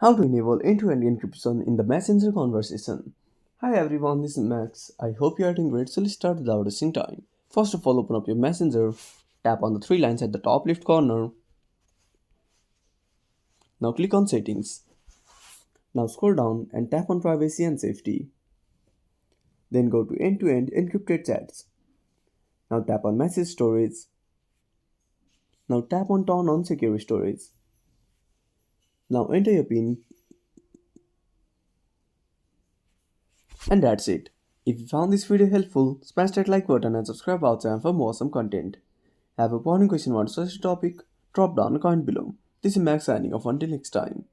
How to enable end-to-end encryption in the Messenger conversation. Hi everyone, this is Max. I hope you are doing great, so let's start without wasting time. First of all, open up your Messenger, tap on the three lines at the top left corner. Now click on Settings. Now scroll down and tap on Privacy and Safety. Then go to End-to-End Encrypted Chats. Now tap on Message Storage. Now tap on Turn on Secure Storage. Now enter your PIN. And that's it. If you found this video helpful, smash that like button and subscribe our channel for more awesome content. Have a burning question on such a topic? Drop down a comment below. This is Max signing off until next time.